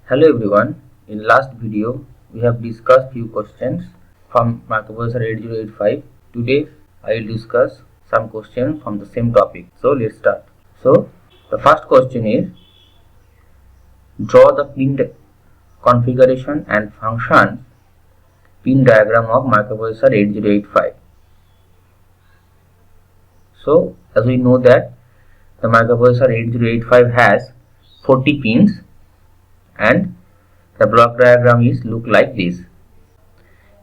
Hello everyone, in last video we have discussed few questions from Microprocessor 8085. Today I will discuss some questions from the same topic. So let's start. So the first question is, draw the pin configuration and function pin diagram of Microprocessor 8085. So as we know that the Microprocessor 8085 has 40 pins and the block diagram is look like this.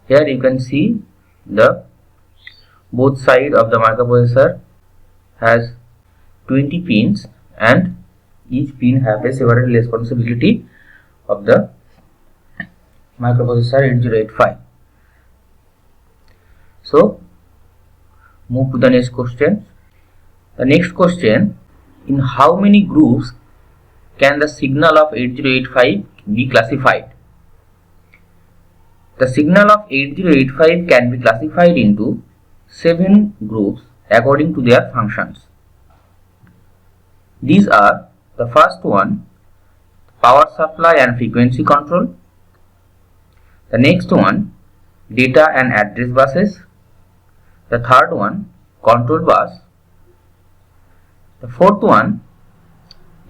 Here you can see the both side of the microprocessor has 20 pins and each pin have a several responsibility of the microprocessor 8085. So move to the next question. The next question, in how many groups can the signal of 8085 be classified? The signal of 8085 can be classified into 7 groups according to their functions. These are: the first one, power supply and frequency control; the next one, data and address buses; the third one, control bus; the fourth one,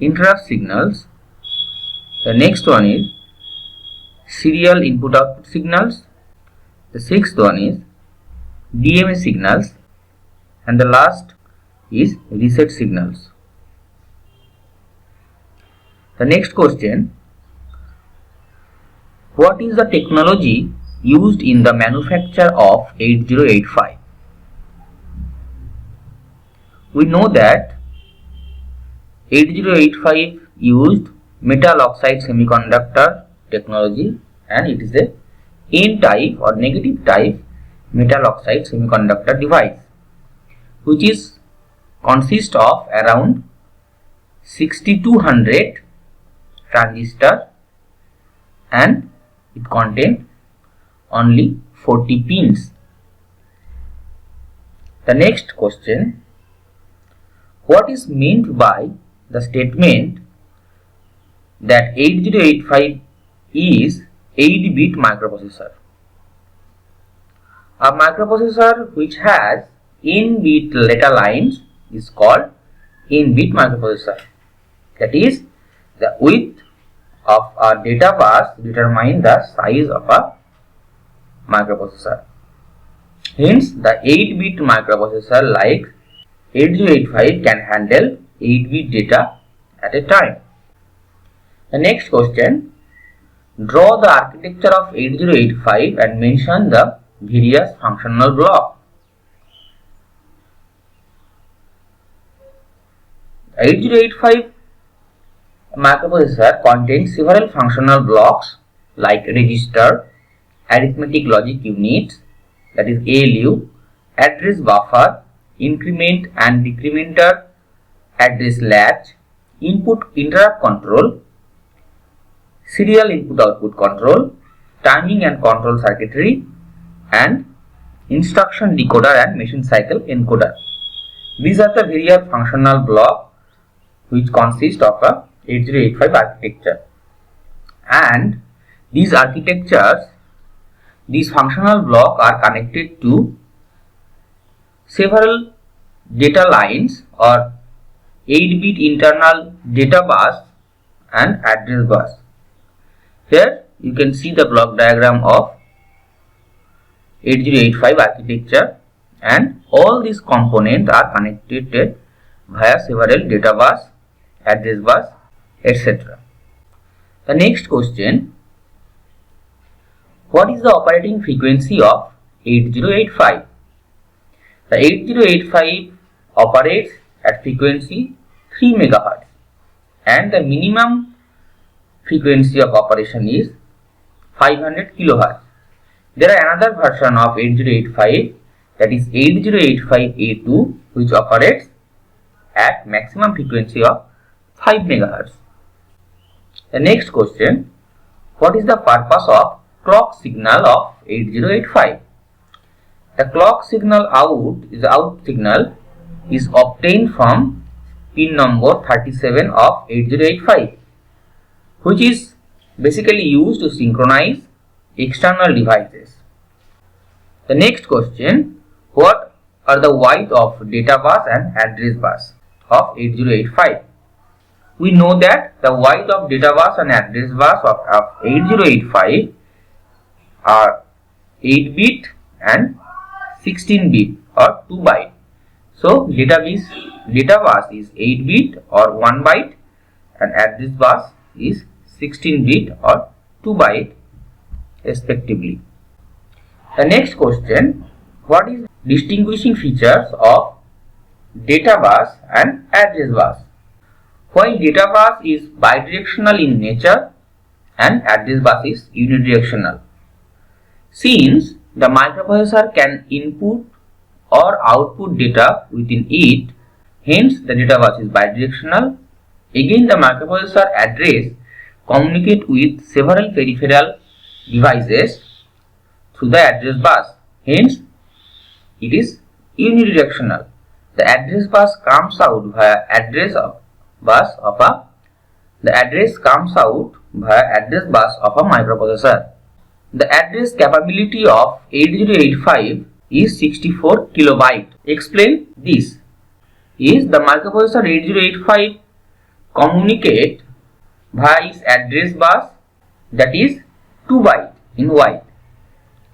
interrupt signals; the next one is serial input output signals; the sixth one is DMA signals; and the last is reset signals. The next question, what is the technology used in the manufacture of 8085? We know that 8085 used metal oxide semiconductor technology, and it is a N-type or negative type metal oxide semiconductor device, which is consist of around 6200 transistor and it contains only 40 pins. The next question, what is meant by the statement that 8085 is 8-bit microprocessor? A microprocessor which has n-bit data lines is called n-bit microprocessor. That is, the width of a data bus determines the size of a microprocessor. Hence, the 8-bit microprocessor like 8085 can handle 8-bit data at a time. The next question, draw the architecture of 8085 and mention the various functional blocks. 8085 microprocessor contains several functional blocks like register, arithmetic logic units, that is ALU, address buffer, increment and decrementer, address latch, input interrupt control, serial input output control, timing and control circuitry, and instruction decoder and machine cycle encoder. These are the various functional blocks which consist of a 8085 architecture, and these functional blocks are connected to several data lines or 8-bit internal data bus and address bus. Here you can see the block diagram of 8085 architecture, and all these components are connected via several data bus, address bus, etc. The next question, what is the operating frequency of 8085? The 8085 operates at frequency 3 MHz and the minimum frequency of operation is 500 kHz. There are another version of 8085, that is 8085A2, which operates at maximum frequency of 5 MHz. The next question, what is the purpose of clock signal of 8085? The clock signal out signal is obtained from pin number 37 of 8085, which is basically used to synchronize external devices. The next question, what are the width of data bus and address bus of 8085? We know that the width of data bus and address bus of 8085 are 8-bit and 16-bit or 2 byte. So data bus is 8-bit or 1 byte and address bus is 16-bit or 2 byte respectively. The next question, what is distinguishing features of data bus and address bus? While data bus is bidirectional in nature and address bus is unidirectional. Since the microprocessor can input or output data within it, hence the data bus is bidirectional. Again, the microprocessor address communicate with several peripheral devices through the address bus, hence it is unidirectional. The address bus comes out via address bus of a microprocessor. The address capability of 8085 is 64 kilobyte. Explain this. Is the microprocessor 8085 communicate via its address bus, that is 2 byte in width.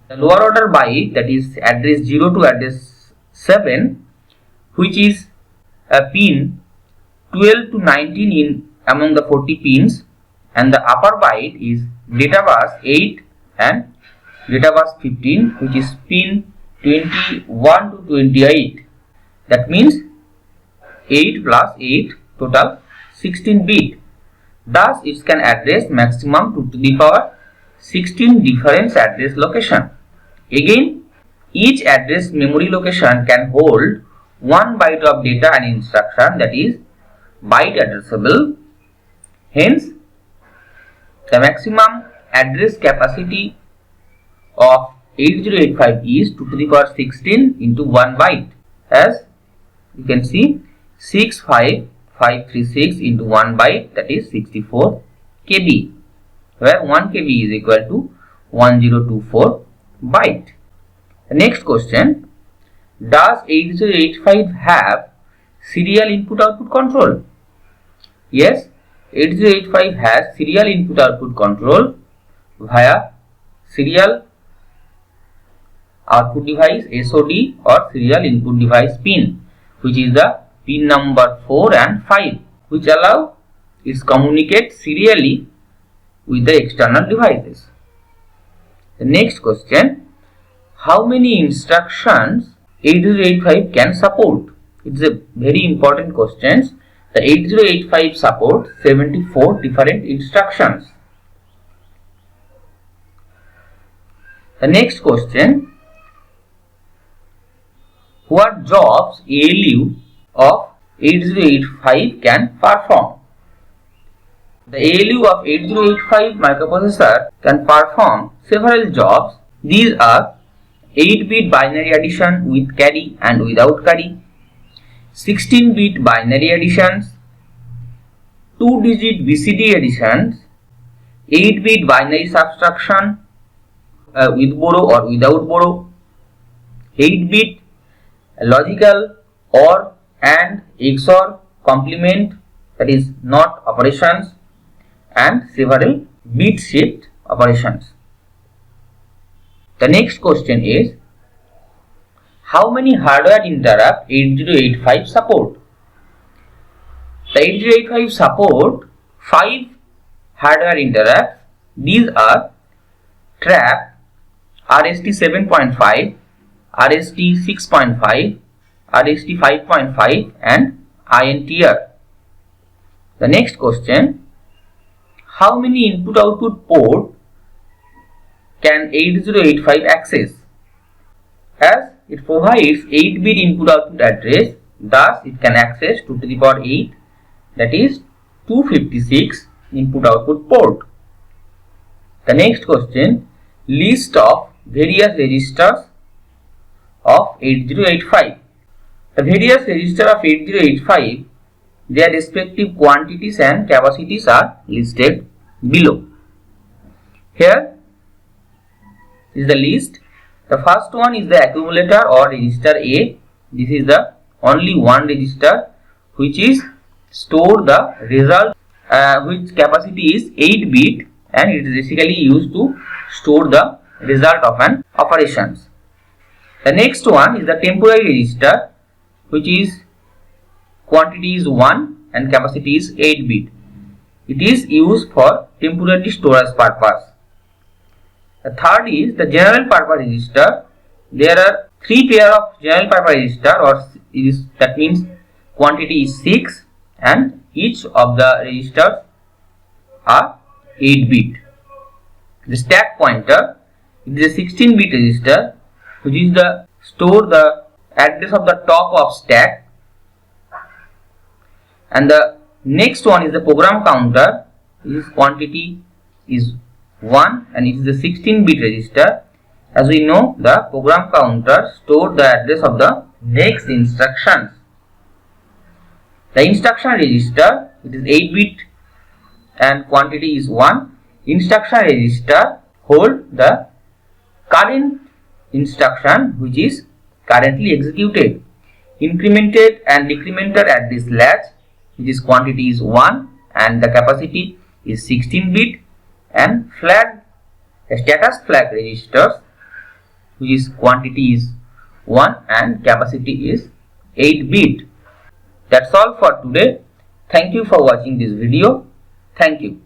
The lower order byte, that is address 0 to address 7, which is a pin 12 to 19 in among the 40 pins, and the upper byte is data bus 8 and data bus 15, which is pin 21 to 28. That means 8 plus 8 total 16 bit. Thus it can address maximum 2 to the power 16 different address location. Again, each address memory location can hold 1 byte of data and instruction, that is byte addressable. Hence, the maximum address capacity of 8085 is 2 to the power 16 into 1 byte. As you can see, 65536 into 1 byte, that is 64 KB, where 1 KB is equal to 1024 byte. The next question, does 8085 have serial input output control? Yes, 8085 has serial input output control via serial output device SOD or serial input device pin, which is the pin number 4 and 5, which allow it communicate serially with the external devices. The next question, how many instructions 8085 can support? It's a very important question. The 8085 supports 74 different instructions. The next question, what jobs ALU of 8085 can perform? The ALU of 8085 microprocessor can perform several jobs. These are 8-bit binary addition with carry and without carry, 16-bit binary additions, 2-digit BCD additions, 8-bit binary subtraction with borrow or without borrow, 8-bit logical OR and XOR complement, that is NOT operations, and several bit shift operations. The next question is, how many hardware interrupt 8085 support? The 8085 support 5 hardware interrupts. These are trap, RST 7.5, RST 6.5, RST 5.5 and INTR. The next question, how many input output port can 8085 access? As it provides 8-bit input output address, thus it can access 2 to the power 8, that is 256 input output port. The next question, list of various registers of 8085. The various registers of 8085, their respective quantities and capacities are listed below. Here is the list. The first one is the accumulator or register A. This is the only one register which is store the result, which capacity is 8 bit, and it is basically used to store the result of an operations. The next one is the temporary register, which is quantity is 1 and capacity is 8 bit. It is used for temporary storage purpose. The third is the general purpose register. There are 3 pair of general purpose register, or that means quantity is 6 and each of the registers are 8 bit. The stack pointer is a 16-bit register which is the store the address of the top of stack. And the next one is the program counter. This quantity is 1 and it is a 16-bit register. As we know, the program counter stores the address of the next instructions. The instruction register, it is 8-bit and quantity is 1. Instruction register hold the current instruction which is currently executed. Incremented and decremented at this latch, which is quantity is 1 and the capacity is 16-bit, and flag, status flag registers, which is quantity is 1 and capacity is 8-bit. That's all for today. Thank you for watching this video. Thank you.